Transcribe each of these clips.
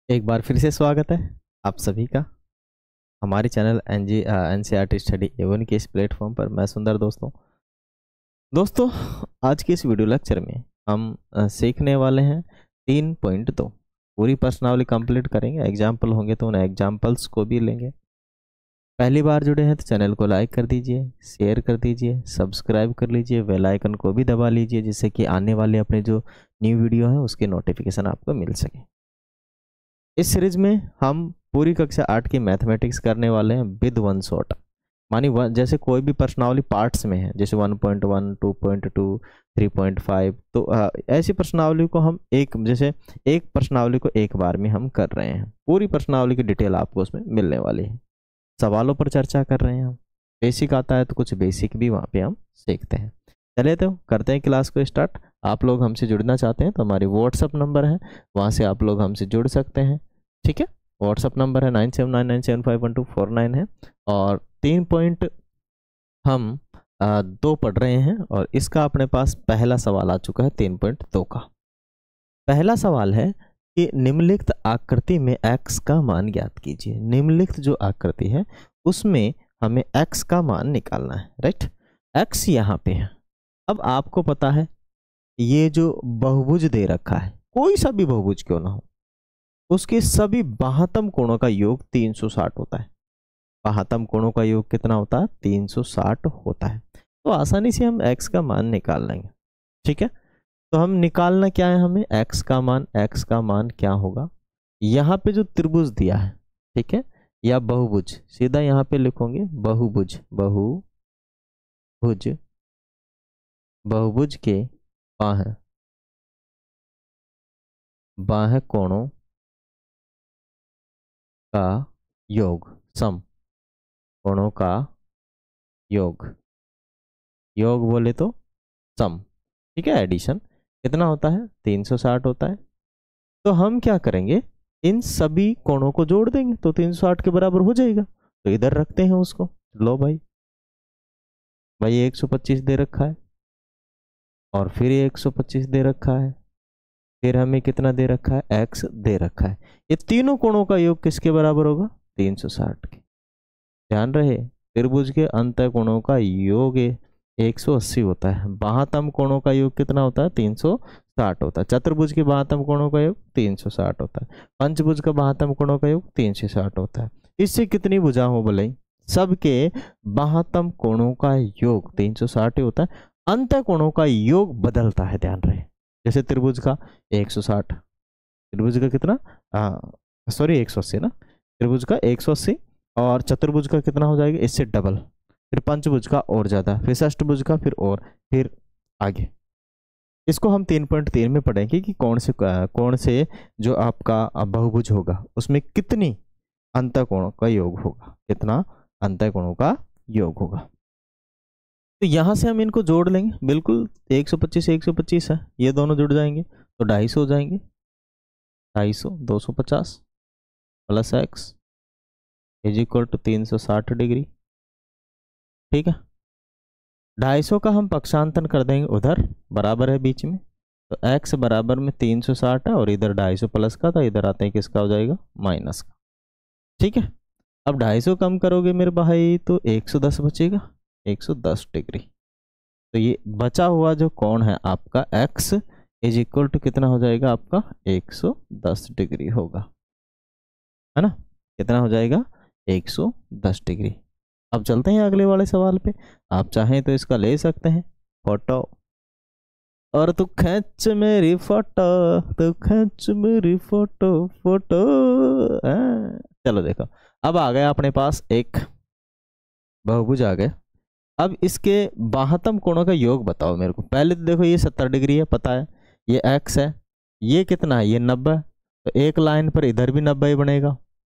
एक बार फिर से स्वागत है आप सभी का हमारे चैनल एनसीईआरटी स्टडी एवन के इस प्लेटफॉर्म पर। मैं सुंदर दोस्तों आज के इस वीडियो लेक्चर में हम सीखने वाले हैं 3.2 पूरी प्रश्नावली कंप्लीट करेंगे। एग्जाम्पल होंगे तो उन एग्जाम्पल्स को भी लेंगे। पहली बार जुड़े हैं तो चैनल को लाइक कर दीजिए, शेयर कर दीजिए, सब्सक्राइब कर लीजिए, बेल आइकन को भी दबा लीजिए जिससे कि आने वाले अपने जो न्यू वीडियो है उसके नोटिफिकेशन आपको मिल सके। इस सीरीज में हम पूरी कक्षा 8 की मैथमेटिक्स करने वाले हैं विद वन शॉट। मानी जैसे कोई भी प्रश्नावली पार्ट्स में है, जैसे 1.1, 2.2, 3.5, तो ऐसी प्रश्नावली को हम एक प्रश्नावली को एक बार में हम कर रहे हैं। पूरी प्रश्नावली की डिटेल आपको उसमें मिलने वाली है। सवालों पर चर्चा कर रहे हैं हम। बेसिक आता है तो कुछ बेसिक भी वहाँ पे हम सीखते हैं। चलिए तो करते हैं क्लास को स्टार्ट। आप लोग हमसे जुड़ना चाहते हैं तो हमारी व्हाट्सअप नंबर है, वहाँ से आप लोग हमसे जुड़ सकते हैं। ठीक है, व्हाट्सअप नंबर है 9799751249 है। और 3 पॉइंट हम 2 पढ़ रहे हैं और इसका अपने पास पहला सवाल आ चुका है 3.2 का। पहला सवाल है कि निम्नलिखित आकृति में x का मान ज्ञात कीजिए। निम्नलिखित जो आकृति है उसमें हमें x का मान निकालना है। राइट, x यहाँ पे है। अब आपको पता है ये जो बहुभुज दे रखा है, कोई सा भी बहुभुज क्यों ना हो, उसके सभी बाह्यतम कोणों का योग 360 होता है। बाह्यतम कोणों का योग कितना होता है? 360 होता है। तो आसानी से हम x का मान निकाल लेंगे। ठीक है, तो हम निकालना क्या है हमें? x का मान क्या होगा? यहाँ पे जो त्रिभुज दिया है, ठीक है, या बहुभुज, सीधा यहाँ पे लिखोगे बहुभुज। बहुभुज के बाह्य कोणों का योग, सम कोणों का योग बोले तो सम। ठीक है, एडिशन कितना होता है? 360 होता है। तो हम क्या करेंगे, इन सभी कोणों को जोड़ देंगे तो 360 के बराबर हो जाएगा। तो इधर रखते हैं उसको। लो भाई 125 दे रखा है और फिर ये 125 दे रखा है, फिर हमें कितना दे रखा है? x दे रखा है। ये तीनों कोणों का योग किसके बराबर होगा? 360 के। ध्यान रहे, त्रिभुज के अंतः कोणों का योग 180 होता है। बाह्यतम कोणों का योग कितना होता है? 360 होता है। चतुर्भुज के बाह्यतम कोणों का योग 360 होता है। पंचभुज का बाह्यतम कोणों का योग 360 होता है। इससे कितनी भुजा हो बोले? सबके बाह्यतम कोणों का योग 360 होता है। अंतः कोणों का योग बदलता है, ध्यान रहे। जैसे त्रिभुज का 160, त्रिभुज का कितना 180 ना, त्रिभुज का 180, और चतुर्भुज का कितना हो जाएगा? इससे डबल, फिर पंचभुज का और ज्यादा, फिर षष्ठभुज का फिर आगे। इसको हम 3.3 में पढ़ेंगे कि कौन से जो आपका बहुभुज होगा उसमें कितनी अंतःकोणों का योग होगा, कितना अंतःकोणों का योग होगा। तो यहां से हम इनको जोड़ लेंगे। बिल्कुल 125 है, ये दोनों जुड़ जाएंगे तो 250 हो जाएंगे। 250 250 plus x is equal to 360 degree. ठीक है, 250 का हम पक्षांतर कर देंगे उधर, बराबर है बीच में, तो x बराबर में 360 है और इधर 250 प्लस का था, इधर आते हैं किसका हो जाएगा? माइनस का। ठीक है, अब 250 कम करोगे मेरे भाई तो 110 बचेगा, 110 डिग्री। तो ये बचा हुआ जो कोण है आपका x इज इक्वल टू कितना हो जाएगा आपका? 110 डिग्री होगा, है ना। कितना हो जाएगा? 110 डिग्री। अब चलते हैं अगले वाले सवाल पे। आप चाहें तो इसका ले सकते हैं फोटो, और तू खींच मेरी फोटो, तू खींच मेरी फोटो फोटो। चलो देखो, अब आ गया अपने पास एक बहुभुज आ गया। अब इसके बाह्यतम कोणों का योग बताओ मेरे को। पहले तो देखो ये 70 डिग्री है, पता है, ये x है, ये कितना है? ये 90 है। तो एक लाइन पर इधर भी 90 ही बनेगा।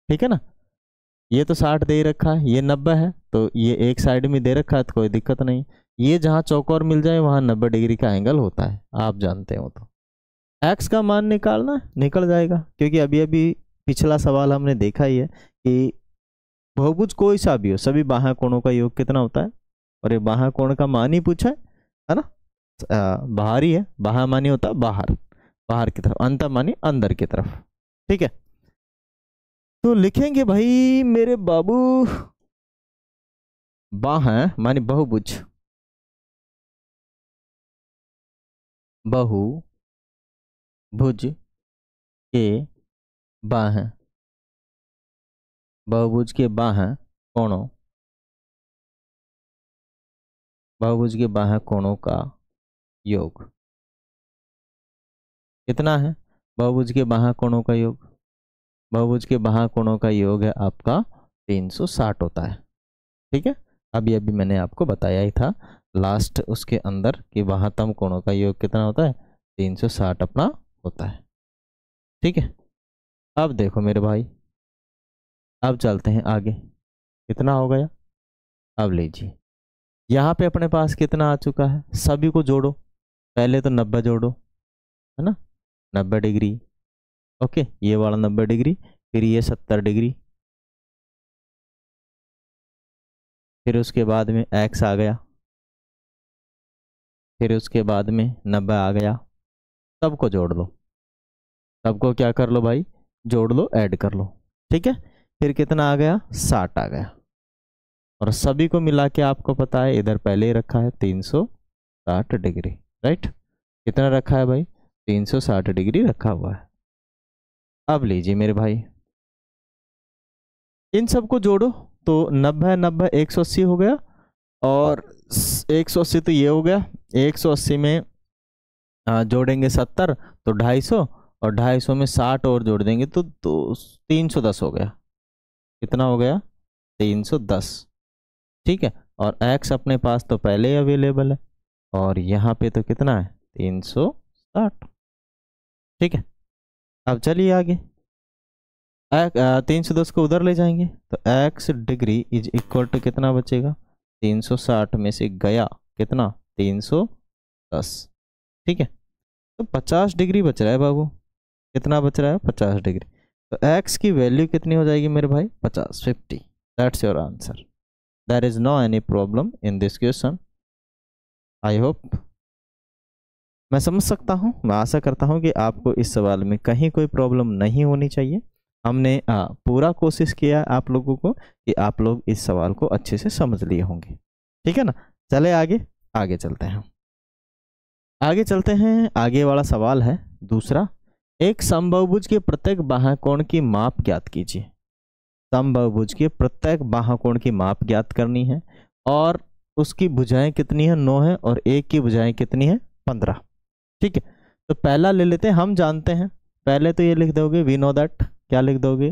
ठीक है ना, ये तो 60 दे रखा है, ये 90 है, तो ये एक साइड में दे रखा है तो कोई दिक्कत नहीं। ये जहाँ चौकोर मिल जाए वहाँ 90 डिग्री का एंगल होता है, आप जानते हो। तो x का मान निकालना, निकल जाएगा, क्योंकि अभी अभी पिछला सवाल हमने देखा ही है कि बहुभुज कोई सा भी हो, सभी बाह्य कोणों का योग कितना होता है, और ये बाह्य कोण का मान ही पूछा है ना। बाहर ही है, बाह्य मानी होता है बाहर, बाहर की तरफ, अंत मानी अंदर की तरफ। ठीक है, तो लिखेंगे भाई मेरे बाबू, बाह मानी बहुभुज, बहुभुज के बाह, बहुभुज के बाह कोणों, बहुभुज के बाह कोणों का योग कितना है? बहुभुज के बाह कोणों का योग, बहुभुज के बाह कोणों का योग है आपका 360 होता है। ठीक है, अभी मैंने आपको बताया ही था लास्ट उसके अंदर कि बाह्यतम कोणों का योग कितना होता है? 360 अपना होता है। ठीक है, अब देखो मेरे भाई, अब चलते हैं आगे। कितना हो गया? अब लीजिए, यहाँ पे अपने पास कितना आ चुका है, सभी को जोड़ो। पहले तो 90 जोड़ो, है ना, 90 डिग्री, ओके, ये वाला 90 डिग्री, फिर ये 70 डिग्री, फिर उसके बाद में x आ गया, फिर उसके बाद में 90 आ गया। सबको जोड़ लो, सबको क्या कर लो भाई, जोड़ लो, ऐड कर लो। ठीक है, फिर कितना आ गया? 60 आ गया। और सभी को मिला के आपको पता है इधर पहले ही रखा है 360 डिग्री, राइट? कितना रखा है भाई? 360 डिग्री रखा हुआ है। अब लीजिए मेरे भाई, इन सबको जोड़ो, तो 90 90 180 हो गया, और 180 तो ये हो गया, 180 में जोड़ेंगे 70 तो 250, और 250 में 60 और जोड़ देंगे तो 310 हो गया। कितना हो गया? 310। ठीक है, और x अपने पास तो पहले ही अवेलेबल है, और यहाँ पे तो कितना है? 360। ठीक है, अब चलिए आगे, 310 को उधर ले जाएंगे तो x degree is equal to कितना बचेगा? 360 में से गया कितना? 310। ठीक है, तो 50 डिग्री बच रहा है बाबू। कितना बच रहा है? 50 डिग्री। तो x की वैल्यू कितनी हो जाएगी मेरे भाई? 50, 50। That's your answer. There is no any problem in this question. I hope मैं समझ सकता हूँ, मैं आशा करता हूँ कि आपको इस सवाल में कहीं कोई प्रॉब्लम नहीं होनी चाहिए। हमने पूरा कोशिश किया आप लोगों को कि आप लोग इस सवाल को अच्छे से समझ लिए होंगे। ठीक है ना, चले आगे, आगे चलते हैं, आगे चलते हैं। आगे वाला सवाल है दूसरा, एक समबाहुभुज के प्रत्येक बाह्यकोण की माप ज्ञात कीजिए। समबाहुभुज के प्रत्येक बाह्यकोण की माप ज्ञात करनी है, और उसकी भुजाएं कितनी है? 9 है, और एक की भुजाएं कितनी है? 15। ठीक है, तो पहला ले लेते हैं, हम जानते हैं, पहले तो ये लिख दोगे वी नो दैट। क्या लिख दोगे?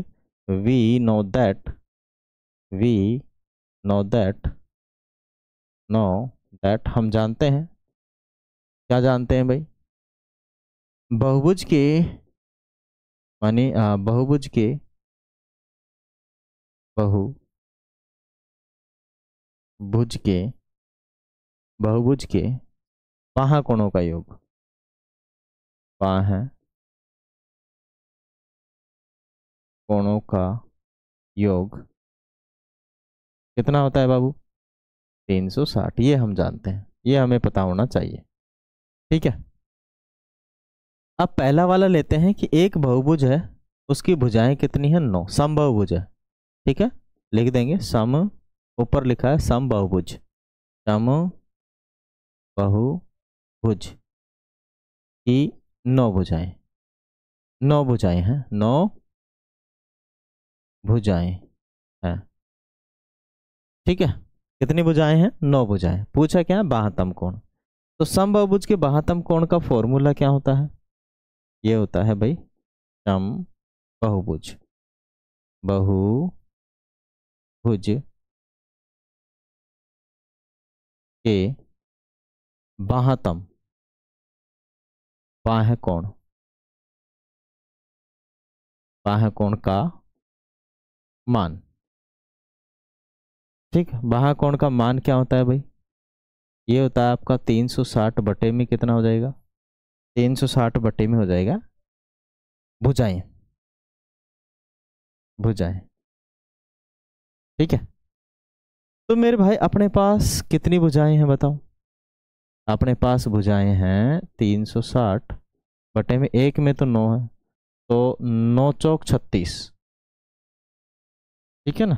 We know that, we know that, know that हम जानते हैं। क्या जानते हैं भाई? बहुभुज के माने बहुभुज के, बहुभुज के, बहुभुज के बाह्यकोणों का योग, बाह्यकोणों का योग कितना होता है बाबू? 360। ये हम जानते हैं, ये हमें पता होना चाहिए। ठीक है, अब पहला वाला लेते हैं कि एक बहुभुज है, उसकी भुजाएं कितनी है? 9, समबाहुभुज है। ठीक है, लिख देंगे सम, ऊपर लिखा है समबाहुभुज, समबाहुभुज की 9 भुजाएं, 9 भुजाएं हैं, 9 भुजाएं हैं। ठीक है, कितनी भुजाएं हैं? 9 भुजाएं। पूछा क्या? बाह्यतम कोण। तो समबाहुभुज के बाह्यतम कोण का फॉर्मूला क्या होता है? ये होता है भाई समबाहुभुज, बहुभुज के बाह्यतम, बाह्यकोण, बाह्यकोण का मान। ठीक, बाह्यकोण का मान क्या होता है भाई? ये होता है आपका 360 बटे में कितना हो जाएगा? 360 बटे में हो जाएगा भुजाएं, भुजाएं। ठीक है, तो मेरे भाई अपने पास कितनी भुजाएं हैं बताओ? अपने पास भुजाएं हैं 360 बटे में, एक में तो 9 है, तो 9 चौक 36, ठीक है ना।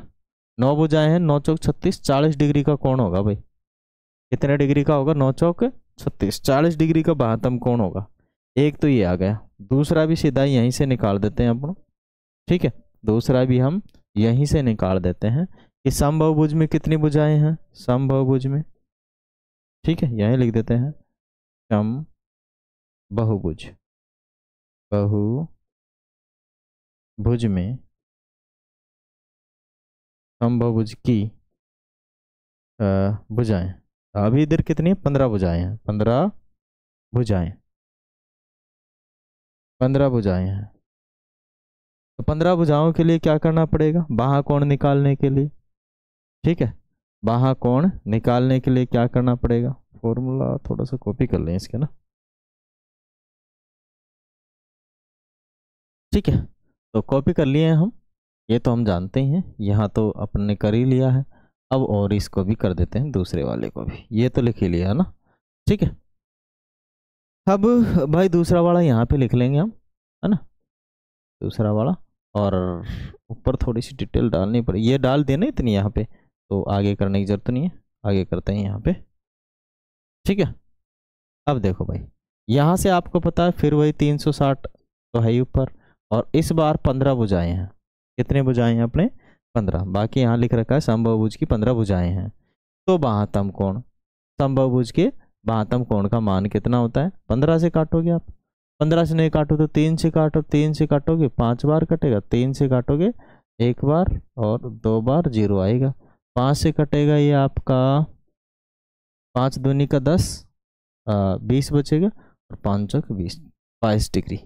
9 भुजाएं हैं, 9 चौक 36, 40 डिग्री का कोण होगा भाई। कितने डिग्री का होगा? 9 चौक 36, 40 डिग्री का बाह्यतम कोण होगा। एक तो ये आ गया, दूसरा भी सीधा यहीं से निकाल देते हैं अपन। ठीक है, दूसरा भी हम यहीं से निकाल देते हैं कि समबाहुभुज में कितनी भुजाएं हैं, समबाहुभुज में। ठीक है, यहीं लिख देते हैं समबाहुभुज, बहुभुज में समबाहुभुज की भुजाएं। अभी इधर कितनी है? 15 भुजाएं हैं, 15 भुजाएं, 15 भुजाएं हैं। तो 15 भुजाओं के लिए क्या करना पड़ेगा? बाह्य कोण निकालने के लिए। ठीक है, बाह्य कोण निकालने के लिए क्या करना पड़ेगा? फॉर्मूला थोड़ा सा कॉपी कर लें इसके ना। ठीक है, तो कॉपी कर लिए हैं हम, ये तो हम जानते ही हैं, यहाँ तो अपन ने कर ही लिया है। अब और इसको भी कर देते हैं, दूसरे वाले को भी, ये तो लिख ही लिया है ना। ठीक है, अब भाई दूसरा वाला यहाँ पे लिख लेंगे हम, है ना, दूसरा वाला। और ऊपर थोड़ी सी डिटेल डालनी पड़ी, ये डाल देना इतनी यहाँ पे, तो आगे करने की जरूरत नहीं है, आगे करते हैं यहाँ पे। ठीक है, अब देखो भाई, यहाँ से आपको पता है फिर वही 360 तो है ही ऊपर, और इस बार 15 भुजाएं हैं। कितने भुजाएं हैं अपने? 15। बाकी यहाँ लिख रखा है समबाहुभुज की 15 भुजाएं हैं। तो बाह्यतम कोण, समबाहुभुज के बाह्यतम कोण का मान कितना होता है? 15 से काटोगे आप, 15 से नहीं काटो तो 3 से काटो, 3 से काटोगे 5 बार कटेगा, 3 से काटोगे 1 बार और 2 बार 0 आएगा, 5 से कटेगा ये आपका 5 दूनी का 10, 20 बचेगा, और 5 चौक 20, 22 डिग्री।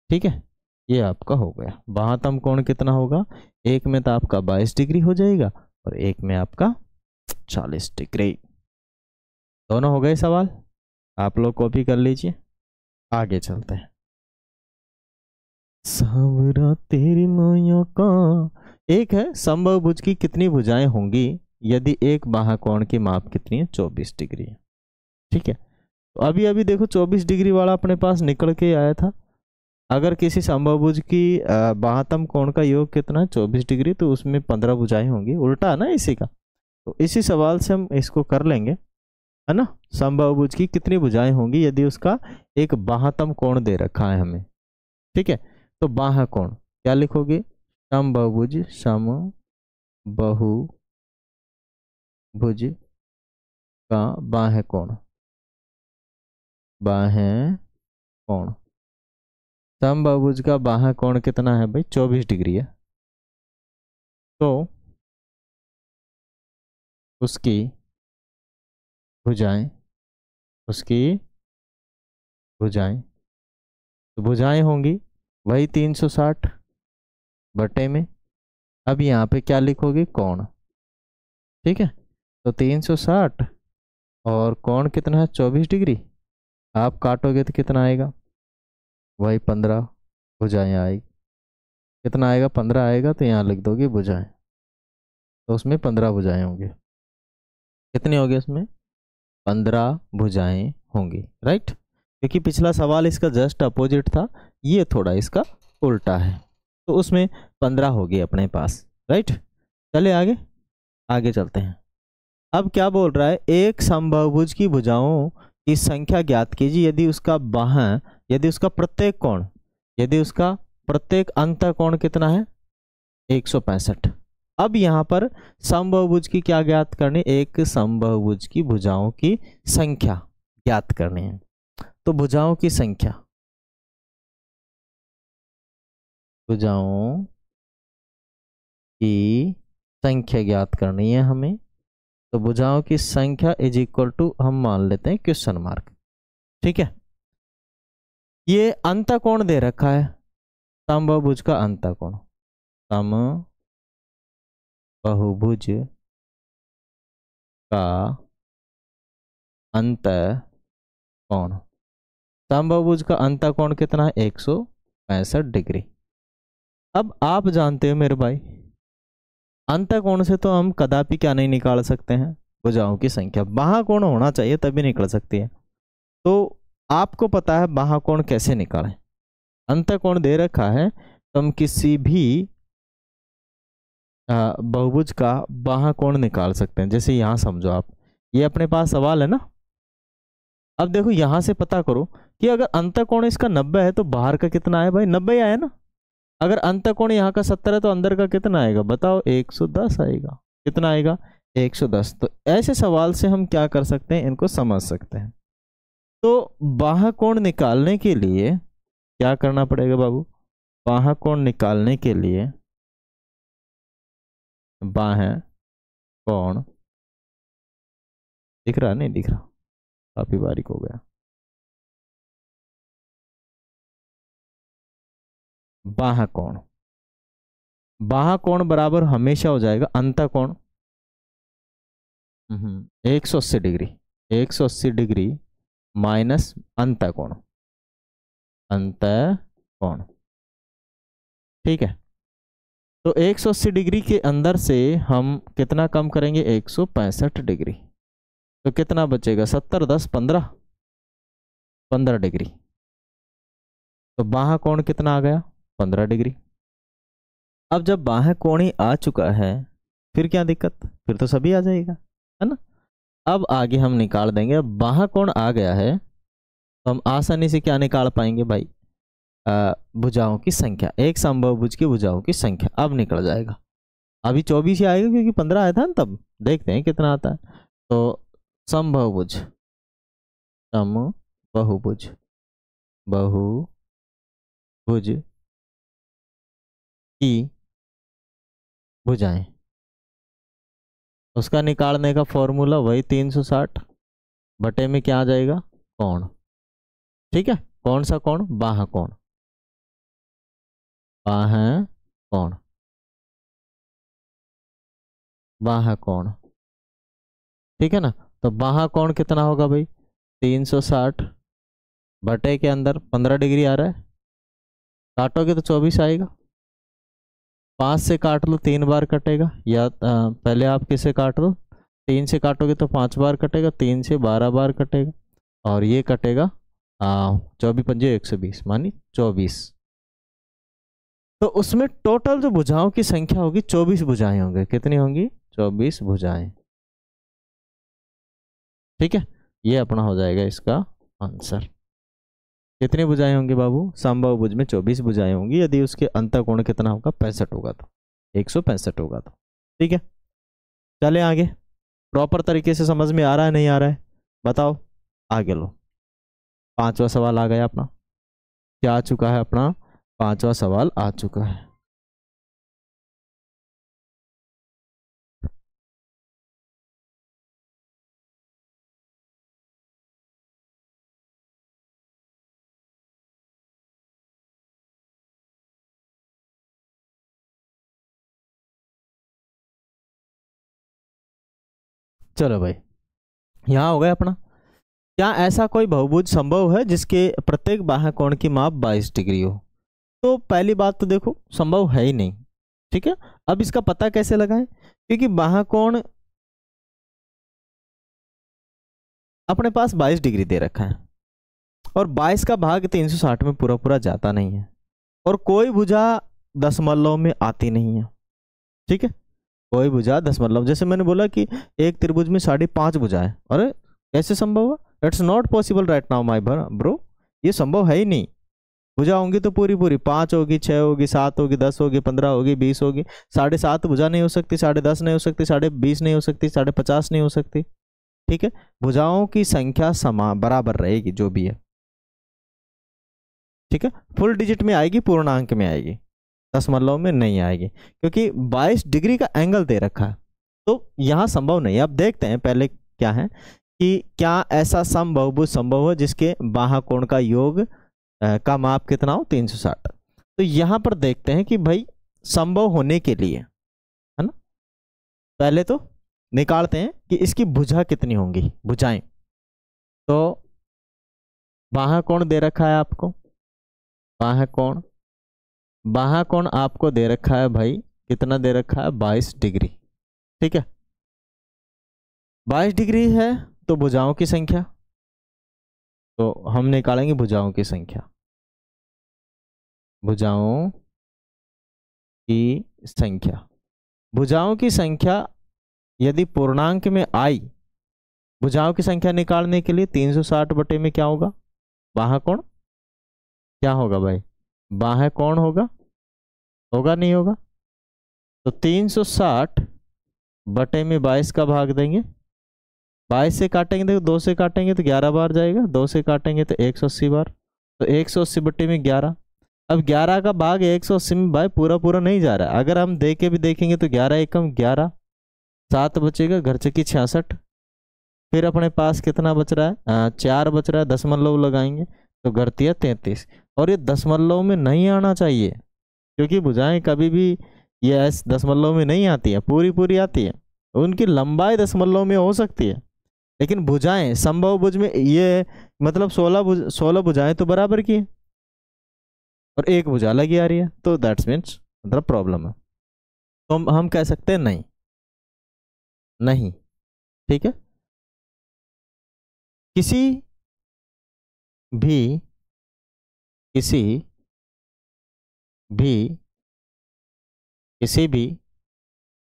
ठीक है, ये आपका हो गया। बाह्यतम कोण कितना होगा? एक में तो आपका 22 डिग्री हो जाएगा और एक में आपका 40 डिग्री। दोनों हो गए सवाल, आप लोग कॉपी कर लीजिए। आगे चलते हैं। सावरा तेरी माया का, एक है समबाहुभुज की कितनी भुजाएं होंगी यदि एक बाह्य कोण की माप कितनी है? 24 डिग्री है। ठीक है, तो अभी अभी देखो 24 डिग्री वाला अपने पास निकल के आया था। अगर किसी समबाहुभुज की बाह्यतम कोण का योग कितना है? 24 डिग्री, तो उसमें 15 भुजाएं होंगी, उल्टा है ना इसी का। तो इसी सवाल से हम इसको कर लेंगे, है ना। समबाहुभुज की कितनी भुजाएं होंगी यदि उसका एक बाह्यतम कोण दे रखा है हमें। ठीक है, तो बाह्य कोण क्या लिखोगे? समबाहुभुज, समबाहुभुज का बाह्य कोण, बाह्य कोण, समबाहुभुज का बाह्य कोण कितना है भाई? 24 डिग्री है। तो उसकी भुजाएं, उसकी भुजाएं, तो भुजाएं होंगी वही 360 बटे में। अब यहाँ पे क्या लिखोगे? कोण। ठीक है, तो 360 और कोण कितना है? 24 डिग्री। आप काटोगे तो कितना आएगा? वही 15 भुजाएं आएगी। कितना आएगा? 15 आएगा, तो यहाँ लिख दोगे भुजाएं, तो उसमें 15 भुजाएं होंगी। कितनी होगी उसमें? 15 भुजाएं होंगी, राइट। क्योंकि पिछला सवाल इसका जस्ट अपोजिट था, ये थोड़ा इसका उल्टा है, तो उसमें 15 होगी अपने पास, राइट। चले आगे, आगे चलते हैं। अब क्या बोल रहा है? एक समबाहुभुज की भुजाओं की संख्या ज्ञात कीजिए यदि उसका बाह्य, यदि उसका प्रत्येक कोण, यदि उसका प्रत्येक अंतःकोण कितना है? 165। अब यहाँ पर समबाहुभुज की क्या ज्ञात करनी? एक समबाहुभुज की भुजाओं की संख्या ज्ञात करनी है। तो भुजाओं की संख्या, भुजाओं की संख्या ज्ञात करनी है हमें। तो भुजाओं की संख्या इज इक्वल टू, हम मान लेते हैं क्वेश्चन मार्क। ठीक है, ये अंतःकोण दे रखा है, समबाहुभुज का अंतःकोण, समबाहुभुज का अंतःकोण, समबाहुभुज का अंतःकोण कितना है? 165 डिग्री। अब आप जानते हो मेरे भाई, अंतःकोण से तो हम कदापि क्या नहीं निकाल सकते हैं? भुजाओं की संख्या। बाह्य कोण होना चाहिए तभी निकल सकती है। तो आपको पता है बाह्य कोण कैसे निकालें? अंतःकोण दे रखा है, तो हम किसी भी बहुभुज का बाह्य कोण निकाल सकते हैं। जैसे यहाँ समझो आप, ये अपने पास सवाल है ना। अब देखो यहाँ से पता करो कि अगर अंतःकोण इसका 90 है तो बाहर का कितना है भाई, 90 आया ना। अगर अंतःकोण यहाँ का 70 है तो अंदर का कितना आएगा बताओ, 110 आएगा। कितना आएगा, 110। तो ऐसे सवाल से हम क्या कर सकते हैं, इनको समझ सकते हैं। तो बाह्य कोण निकालने के लिए क्या करना पड़ेगा बाबू, बाह्य कोण निकालने के लिए बाह्य कोण, दिख रहा नहीं दिख रहा, काफी बारीक हो गया। बाह्य कोण, बाह्य कोण बराबर हमेशा हो जाएगा अंतःकोण 180 डिग्री, 180 डिग्री माइनस अंतःकोण, अंतःकोण। ठीक है, तो 180 डिग्री के अंदर से हम कितना कम करेंगे, 165 डिग्री। तो कितना बचेगा, 70 10 15, 15 डिग्री। तो बाह्य कोण कितना आ गया, 15 डिग्री। अब जब बाह्य कोण ही आ चुका है फिर क्या दिक्कत, फिर तो सभी आ जाएगा, है ना। अब आगे हम निकाल देंगे। अब बाह्य कोण आ गया है तो हम आसानी से क्या निकाल पाएंगे भाई, भुजाओं की संख्या, एक समबाहुभुज की भुजाओं की संख्या। अब निकल जाएगा, अभी 24 ही आएगा क्योंकि 15 आया था ना तब, देखते हैं कितना आता है। तो समबाहुभुज, समबाहुभुज, बहुभुज की भुजाएं, उसका निकालने का फॉर्मूला वही 360 बटे में क्या आ जाएगा, कोण। ठीक है, कौन सा कोण, बाह्य कोण, बाह्य कोण, बाह्य कोण। ठीक है ना। तो बाह्य कोण कितना होगा भाई, 360 बटे के अंदर 15 डिग्री आ रहा है, काटोगे तो 24 आएगा। 5 से काट लो 3 बार कटेगा, या पहले आप किसे काट लो, 3 से काटोगे तो 5 बार कटेगा, 3 से 12 बार कटेगा, और ये कटेगा 24 पंजे 120 मानी 24। तो उसमें टोटल जो भुजाओं की संख्या होगी 24 भुजाएं होंगे। कितनी होंगी, 24 भुजाएं। ठीक है, ये अपना हो जाएगा इसका आंसर। कितनी भुजाएं होंगी बाबू, समबाहुभुज में 24 भुजाएं होंगी यदि उसके अंतःकोण कितना होगा, 65 होगा, तो 165 होगा। तो ठीक है, चले आगे। प्रॉपर तरीके से समझ में आ रहा है नहीं आ रहा है बताओ, आगे लो। 5वां सवाल आ गया अपना, क्या आ चुका है अपना, 5वां सवाल आ चुका है। चलो भाई, यहाँ हो गया अपना। क्या ऐसा कोई बहुभुज संभव है जिसके प्रत्येक बाह्य कोण की माप 22 डिग्री हो। तो पहली बात तो देखो संभव है ही नहीं। ठीक है, अब इसका पता कैसे लगाएं, क्योंकि बाह्य कोण अपने पास 22 डिग्री दे रखा है और 22 का भाग 360 में पूरा पूरा जाता नहीं है, और कोई भुजा दशमलव में आती नहीं है। ठीक है, कोई भुजा दशमलव, जैसे मैंने बोला कि एक त्रिभुज में 5.5 भुजाएं, अरे कैसे संभव है, it's not possible right now my bro, ये संभव है ही नहीं। भुजा होंगी तो पूरी पूरी 5 होगी, 6 होगी, 7 होगी, 10 होगी, 15 होगी, 20 होगी। 7.5 भुजा नहीं हो सकती, 10.5 नहीं हो सकती, 20.5 नहीं हो सकती, 50.5 नहीं हो सकती। ठीक है, भुजाओं की संख्या समान बराबर रहेगी जो भी है। ठीक है, फुल डिजिट में आएगी, पूर्णांक में आएगी, दशमलव में नहीं आएगी, क्योंकि 22 डिग्री का एंगल दे रखा है। तो यहां संभव नहीं है। अब देखते हैं पहले क्या है कि क्या ऐसा समबाहुभुज संभव है जिसके बाह्य कोण का योग का माप कितना हो, 360। तो यहां पर देखते हैं कि भाई संभव होने के लिए, है ना, पहले तो निकालते हैं कि इसकी भुजा कितनी होंगी, भुजाएं। तो बाह्य कोण दे रखा है आपको, बाह्य कोण, बाह्य कोण आपको दे रखा है भाई, कितना दे रखा है, 22 डिग्री। ठीक है, 22 डिग्री है तो भुजाओं की संख्या, तो हम निकालेंगे भुजाओं की संख्या, भुजाओं की संख्या। भुजाओं की संख्या यदि पूर्णांक में आई, भुजाओं की संख्या निकालने के लिए 360 बटे में क्या होगा, बाह्य कोण क्या होगा भाई, बाह्य कोण होगा, होगा नहीं होगा? तो 360 बटे में 22 का भाग देंगे, 22 से काटेंगे देखो, 2 से काटेंगे तो 11 बार जाएगा, 2 से काटेंगे तो 180 बार, तो 180 बटे में 11। अब 11 का भाग 180 में भाई पूरा पूरा नहीं जा रहा है, अगर हम दे के भी देखेंगे तो 11 एकम 11, 7 बचेगा, घर चकी 66, फिर अपने पास कितना बच रहा है, 4 बच रहा है, दशमलव लगाएंगे तो घरतिया 33। और ये दशमलव में नहीं आना चाहिए, क्योंकि भुजाएं कभी भी ये ऐसे दशमलव में नहीं आती है, पूरी पूरी आती है, उनकी लंबाई दशमलव में हो सकती है, लेकिन भुजाएं समबाहु भुज में ये मतलब 16 भुजाएं तो बराबर की है और एक भुजा लगी आ रही है, तो दैट्स मीन्स मतलब प्रॉब्लम है, तो हम कह सकते हैं नहीं, नहीं। ठीक है, किसी भी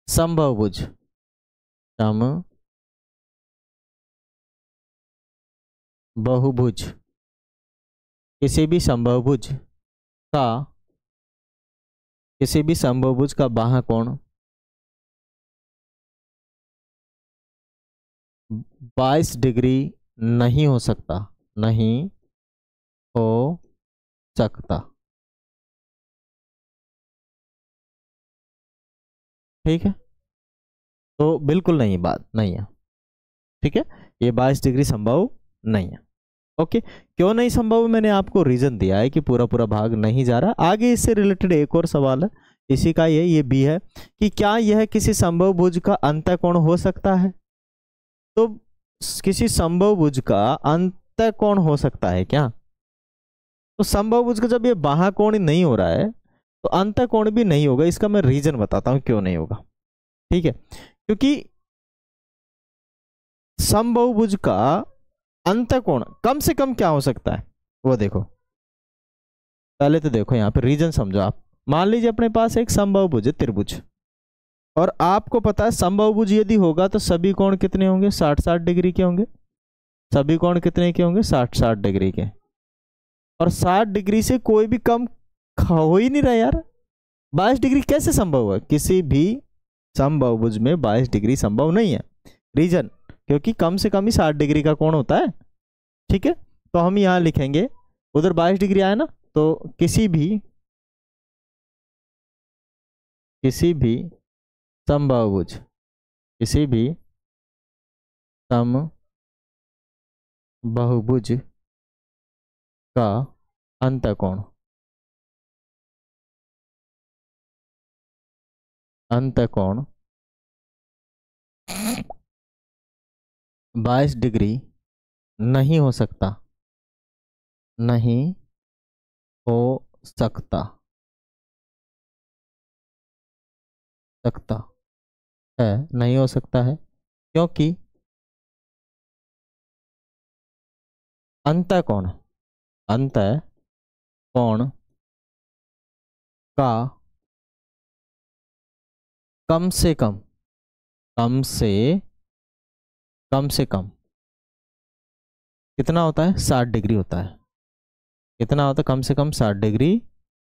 समबाहुभुज बहुभुज किसी भी समबाहुभुज का बाह्य कोण 22 डिग्री नहीं हो सकता, नहीं हो सकता। ठीक है, तो बिल्कुल नहीं, बात नहीं है। ठीक है, ये 22 डिग्री संभव नहीं है। ओके, क्यों नहीं संभव, मैंने आपको रीजन दिया है कि पूरा पूरा भाग नहीं जा रहा। आगे इससे रिलेटेड एक और सवाल है, इसी का ये बी है कि क्या यह किसी संभव भुज का अंतःकोण हो सकता है? तो किसी संभव भुज का अंतःकोण हो सकता है क्या? तो संभव भुज का जब ये बाह्य कोण ही नहीं हो रहा है तो अंतःकोण भी नहीं होगा। इसका मैं रीजन बताता हूं क्यों नहीं होगा। ठीक है, क्योंकि समबाहुभुज का अंतःकोण कम से कम क्या हो सकता है वो देखो। पहले तो देखो यहां पे रीजन समझो आप। मान लीजिए अपने पास एक समबाहुभुज है, त्रिभुज, और आपको पता है समबाहुभुज यदि होगा तो सभी कोण कितने होंगे, 60-60 डिग्री के होंगे। सभी कोण कितने के होंगे, 60-60 डिग्री के। और 60 डिग्री से कोई भी कम हो ही नहीं रहा यार। 22 डिग्री कैसे संभव है? किसी भी समबाहुभुज में 22 डिग्री संभव नहीं है। रीजन, क्योंकि कम से कम ही 60 डिग्री का कोण होता है। ठीक है, तो हम यहां लिखेंगे, उधर 22 डिग्री आया ना, तो किसी भी समबाहुभुज का अंतःकोण 22 डिग्री नहीं हो सकता, नहीं हो सकता है, नहीं हो सकता है, क्योंकि अंतःकोण का कम से कम कितना होता है, 60 डिग्री होता है। कितना होता है, कम से कम 60 डिग्री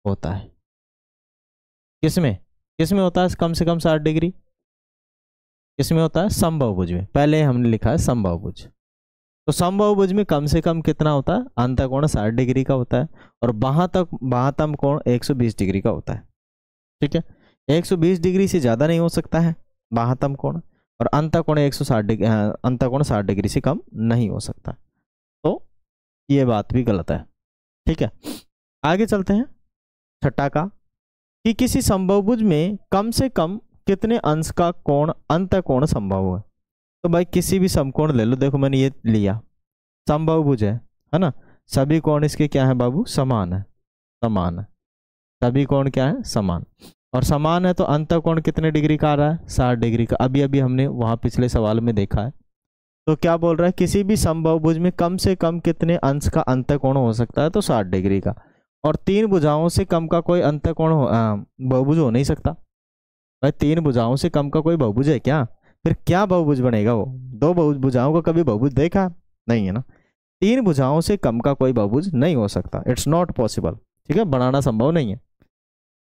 होता है। किसमें होता है कम से कम 60 डिग्री? किसमें होता है? समबाहुभुज में। पहले हमने लिखा है समबाहुभुज, तो समबाहुभुज में कम से कम कितना होता है, अंतःकोण 60 डिग्री का होता है, और बाह्यतम कोण 120 डिग्री का होता है। ठीक है, 120 डिग्री से ज्यादा नहीं हो सकता है बाह्यतम कोण, और अंतःकोण 160 डिग्री, अंतःकोण 60 डिग्री से कम नहीं हो सकता। तो ये बात भी गलत है। ठीक है, आगे चलते हैं। छठा का कि किसी समबाहुभुज में कम से कम कितने अंश का कोण अंतःकोण संभव है? तो भाई किसी भी समकोण ले लो। देखो मैंने ये लिया, समबाहुभुज है ना, सभी कोण इसके क्या है बाबू, समान है। सभी कोण क्या है, समान, और समान है तो अंतःकोण कितने डिग्री का आ रहा है, 60 डिग्री का। अभी हमने वहां पिछले सवाल में देखा है। तो क्या बोल रहा है, किसी भी समबाहुभुज में कम से कम कितने अंश का अंतःकोण हो सकता है, तो 60 डिग्री का। और 3 भुजाओं से कम का कोई अंतःकोण बहुभुज हो नहीं सकता, भाई 3 भुजाओं से कम का कोई बहुभुज है क्या? फिर क्या बहुभुज बनेगा वो? 2 भुजाओं का कभी बहुभुज देखा नहीं है ना। 3 भुजाओं से कम का कोई बहुभुज नहीं हो सकता, इट्स नॉट पॉसिबल। ठीक है, बनाना संभव नहीं है।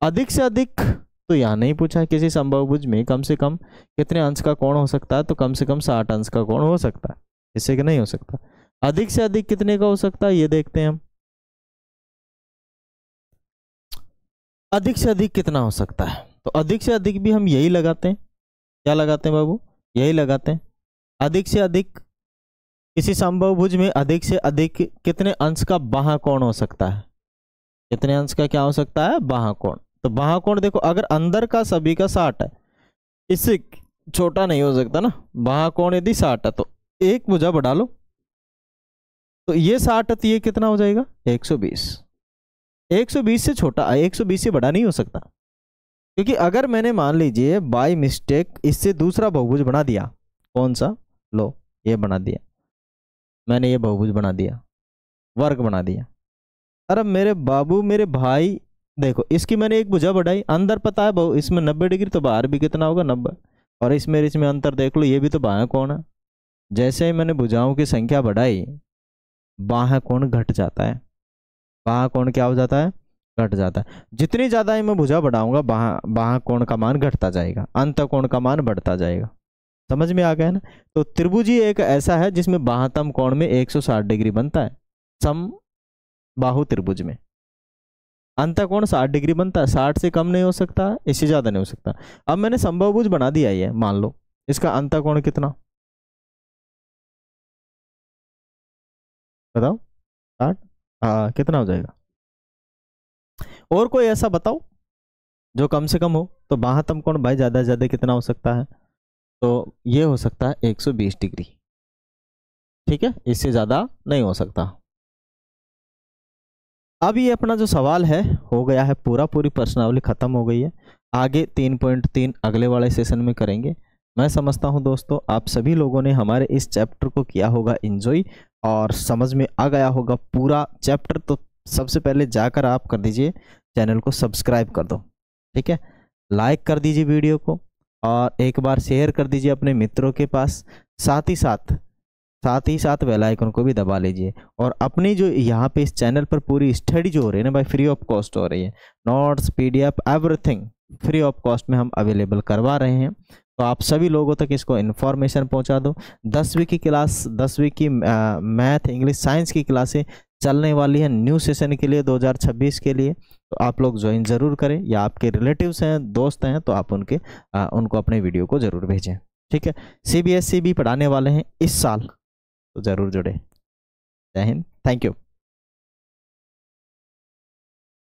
अधिक से अधिक तो यहाँ नहीं पूछा है, किसी समबाहुभुज में कम से कम कितने अंश का कोण हो सकता है, तो कम से कम 60 अंश का कोण हो सकता है, इससे कि नहीं हो सकता। अधिक से अधिक कितने का हो सकता है ये देखते हैं हम। अधिक से अधिक कितना हो सकता है, तो अधिक से अधिक भी हम यही लगाते हैं। क्या लगाते हैं बाबू? यही लगाते हैं। अधिक से अधिक किसी समबाहुभुज में अधिक से अधिक कितने अंश का बाह्य कोण हो सकता है? कितने अंश का क्या हो सकता है? बाह्य कोण। तो बाह्य कोण देखो, अगर अंदर का सभी का 60 है, इससे छोटा नहीं हो सकता ना। बाह्य कोण यदि 60 है तो एक भुजा बढ़ा लो, तो ये 60 है तो ये कितना हो जाएगा? 120। 120 से छोटा, 120 से बड़ा नहीं हो सकता, क्योंकि अगर मैंने मान लीजिए बाय मिस्टेक इससे दूसरा बहुभुज बना दिया, कौन सा? लो ये बना दिया मैंने, ये बहुभुज बना दिया, वर्ग बना दिया। अरे मेरे बाबू मेरे भाई देखो, इसकी मैंने एक भुजा बढ़ाई, अंदर पता है इसमें 90 डिग्री, तो बाहर भी कितना होगा? 90। और इसमें अंतर देख लो, ये भी तो बाह्य कोण है। जैसे ही मैंने भुजाओं की संख्या बढ़ाई, बाह्य कोण घट जाता है। बाह्य कोण क्या हो जाता है? घट जाता है। जितनी ज्यादा मैं भुजा बढ़ाऊंगा, बाह्य कोण का मान घटता जाएगा, अंत कोण का मान बढ़ता जाएगा। समझ में आ गया ना? तो त्रिभुज ही एक ऐसा है जिसमें बाह्यतम कोण में 160 डिग्री बनता है, सम बाहु त्रिभुज में। अंतःकोण 60 डिग्री बनता है, 60 से कम नहीं हो सकता, इससे ज्यादा नहीं हो सकता। अब मैंने समबाहुभुज बना दिया है, मान लो इसका अंतःकोण कितना बताओ? 60। हाँ, कितना हो जाएगा? और कोई ऐसा बताओ जो कम से कम हो। तो बाह्यतम कोण भाई ज्यादा से ज्यादा कितना हो सकता है? तो ये हो सकता है 120 डिग्री। ठीक है, इससे ज्यादा नहीं हो सकता। अब ये अपना जो सवाल है हो गया है पूरा, पूरी प्रश्नावली खत्म हो गई है। आगे 3.3 अगले वाले सेशन में करेंगे। मैं समझता हूं दोस्तों आप सभी लोगों ने हमारे इस चैप्टर को किया होगा एंजॉय, और समझ में आ गया होगा पूरा चैप्टर। तो सबसे पहले जाकर आप कर दीजिए, चैनल को सब्सक्राइब कर दो। ठीक है, लाइक कर दीजिए वीडियो को, और एक बार शेयर कर दीजिए अपने मित्रों के पास। साथ ही साथ बेल आइकन को भी दबा लीजिए। और अपनी जो यहाँ पे इस चैनल पर पूरी स्टडी जो हो रही है ना भाई, फ्री ऑफ कॉस्ट हो रही है। Notes, PDF, everything free of cost में हम अवेलेबल करवा रहे हैं। तो आप सभी लोगों तक इसको इन्फॉर्मेशन पहुंचा दो। 10वीं की क्लास, 10वीं की मैथ, इंग्लिश, साइंस की क्लासें चलने वाली है न्यू सेशन के लिए 2026 के लिए। तो आप लोग ज्वाइन ज़रूर करें, या आपके रिलेटिव्स हैं, दोस्त हैं, तो आप उनको अपने वीडियो को ज़रूर भेजें। ठीक है, CBSE भी पढ़ाने वाले हैं इस साल, तो ज़रूर जुड़े। जय हिंद, थैंक यू।